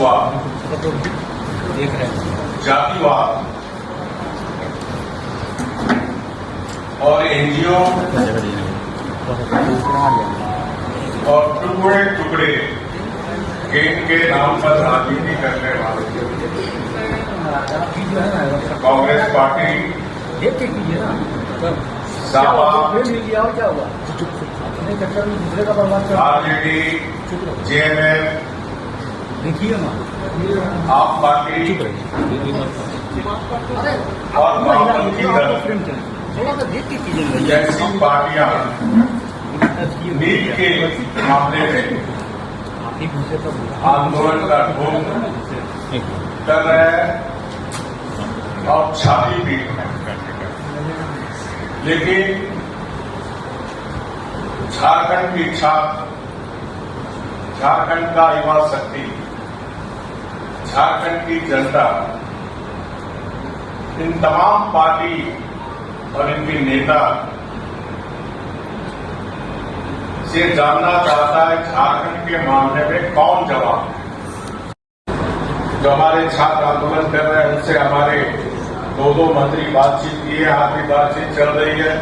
वंशवाद, जातिवाद और एनजीओ और टुकड़े टुकड़े गेम के नाम पर राजनीति करने वाले Congress party, Sapa, RJD, JMM, आप पार्टी और वामपंथी दल जैसी पार्टियां नीट के मामले में आंदोलन का ढोंग कर रहे हैं और छाती पीट रहे हैं। लेकिन झारखंड की छात्र, झारखंड का युवा शक्ति, झारखंड की जनता इन तमाम पार्टी और इनके नेता से जानना चाहता है झारखंड के मामले में कौन जवाब। जो हमारे छात्र आंदोलन कर रहे हैं उनसे हमारे दो मंत्री बातचीत किए, आज भी बातचीत चल रही है।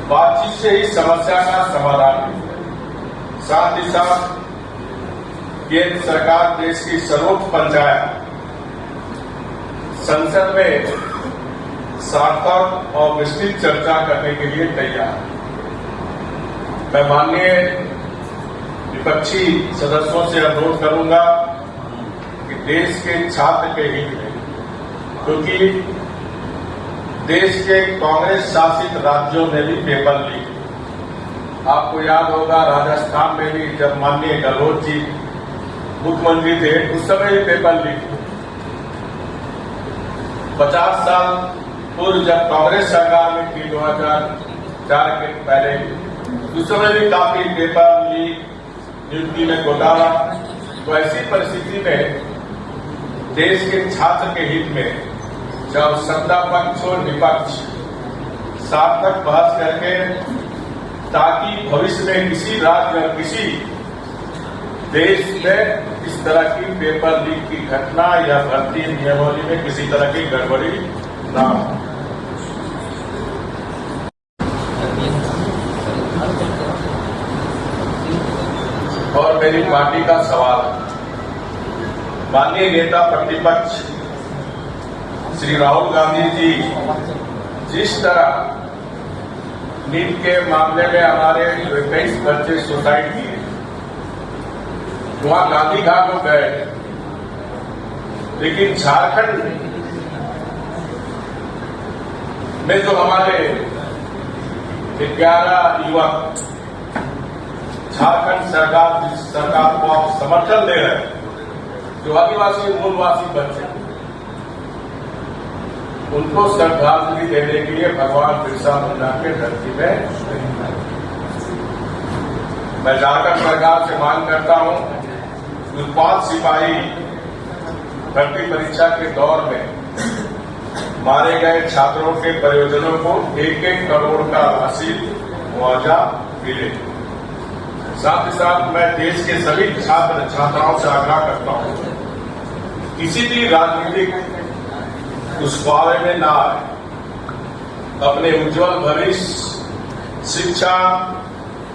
बातचीत से ही समस्या का समाधान है। साथ ही साथ केंद्र सरकार देश की सर्वोच्च पंचायत संसद में सार्थक और विस्तृत चर्चा करने के लिए तैयार है। मैं माननीय विपक्षी सदस्यों से अनुरोध करूंगा कि देश के छात्र के हित में, क्योंकि देश के कांग्रेस शासित राज्यों में भी पेपर लीक, आपको याद होगा राजस्थान में भी जब माननीय गहलोत जी मुख्यमंत्री थे उस समय भी पेपर लीक। 50 साल पूर्व जब कांग्रेस सरकार में थी 2004 के पहले, उस समय भी काफी पेपर लीक, नियुक्ति में घोटाला। तो ऐसी परिस्थिति में देश के छात्र के हित में जब सत्ता पक्ष और विपक्ष सार्थक बहस करके, ताकि भविष्य में किसी राज्य और किसी देश में इस तरह की पेपर लीक की घटना या भर्ती नियमावली में किसी तरह की गड़बड़ी ना हो। और मेरी पार्टी का सवाल, माननीय नेता प्रतिपक्ष श्री राहुल गांधी जी जिस तरह नीट के मामले में हमारे 21 बच्चे सुसाइड किए, वहां गांधी घाट को गए, लेकिन झारखंड में जो हमारे 11 युवक झारखंड सरकार जिस सरकार को आप समर्थन दे रहे हैं, जो आदिवासी मूलवासी बच्चे, उनको श्रद्धांजलि देने के लिए भगवान बिरसा मुंडा के धरती में मैं झारखंड सरकार से मांग करता हूं कि उत्पाद सिपाही भर्ती परीक्षा के दौर में मारे गए छात्रों के परिजनों को 1-1 करोड़ का राशि मुआवजा मिले। साथ ही साथ मैं देश के सभी छात्र छात्राओं से आग्रह करता हूं, किसी भी राजनीतिक उस बारे में ना आए, अपने उज्जवल भविष्य, शिक्षा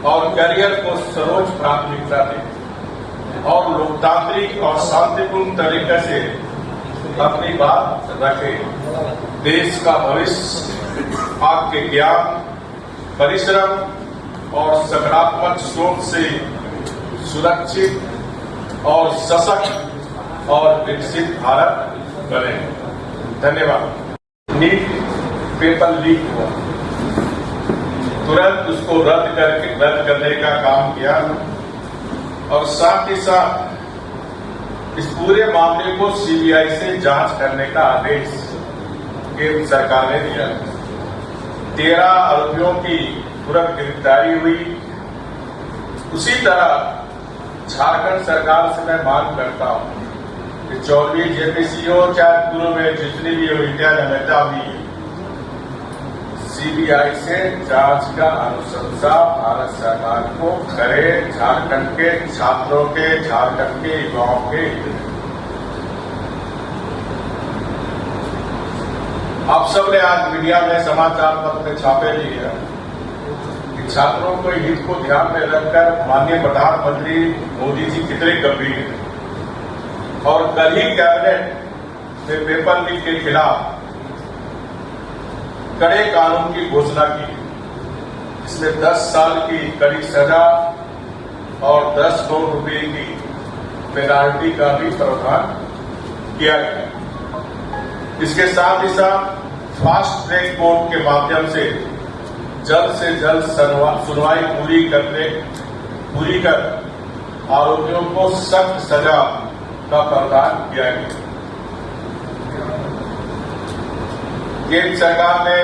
और करियर को सर्वोच्च प्राथमिकता दें और लोकतांत्रिक और शांतिपूर्ण तरीके से अपनी बात रखें। देश का भविष्य आपके ज्ञान, परिश्रम और सकारात्मक सोच से सुरक्षित और सशक्त और विकसित भारत बने। धन्यवाद। नीट पेपर लीक हुआ, तुरंत उसको रद्द करने का काम किया और साथ ही साथ इस पूरे मामले को सीबीआई से जांच करने का आदेश केंद्र सरकार ने दिया। 13 आरोपियों की तुरंत गिरफ्तारी हुई। उसी तरह झारखंड सरकार से मैं मांग करता हूं कि 14वीं जेपीसी हो चाहे पूर्व में जितनी भी हो, इंडिया में नेता भी सीबीआई से जांच का अनुशंसा भारत सरकार को करे, झारखंड के छात्रों के, झारखंड के युवाओं के हित में। आप सबने आज मीडिया में समाचार पत्र में छापे लिए हैं कि छात्रों के हित को ध्यान में रखकर माननीय प्रधानमंत्री मोदी जी कितने गंभीर हैं और कल ही कैबिनेट में पेपर लीक के खिलाफ कड़े कानून की घोषणा की, इसमें 10 साल की कड़ी सजा और 10 करोड़ रुपए की पेनाल्टी का भी प्रावधान किया गया। इसके साथ ही साथ फास्ट ट्रैक कोर्ट के माध्यम से जल्द सुनवाई पूरी कर आरोपियों को सख्त सजा का प्रावधान किया गया। केंद्र सरकार ने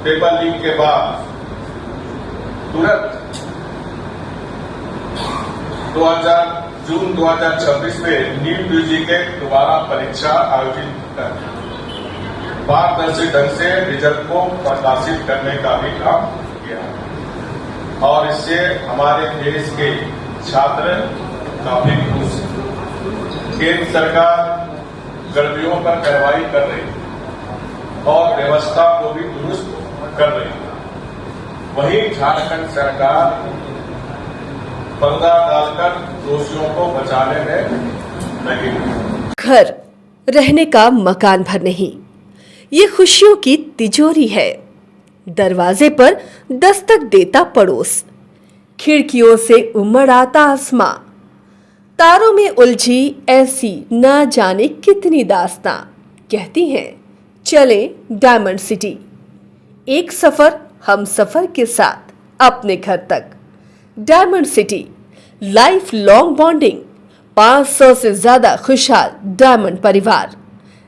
पेपर लीक के बाद तुरंत जून 2026 में नीट यूजी के दोबारा परीक्षा आयोजित कर पारदर्शी ढंग से रिजल्ट को प्रकाशित करने का भी काम किया और इससे हमारे देश के छात्र काफी खुश हैं। केंद्र सरकार गलतियों पर कार्रवाई कर रही है और व्यवस्था को भी दुरुस्त कर रही है। वहीं झारखंड सरकार पर्दा डालकर दोषियों को बचाने में लगी है। घर रहने का मकान भर नहीं, ये खुशियों की तिजोरी है। दरवाजे पर दस्तक देता पड़ोस, खिड़कियों से उमड़ आता आसमां, तारों में उलझी ऐसी ना जाने कितनी दास्तां। कहती हैं चले डायमंड सिटी, एक सफर हम सफर के साथ अपने घर तक। Diamond city, life long bonding, 500 से ज्यादा खुशहाल डायमंड परिवार।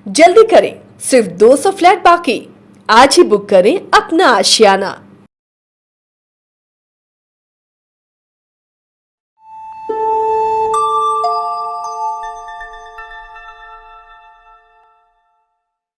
जल्दी करें, सिर्फ 200 फ्लैट बाकी। आज ही बुक करें अपना आशियाना।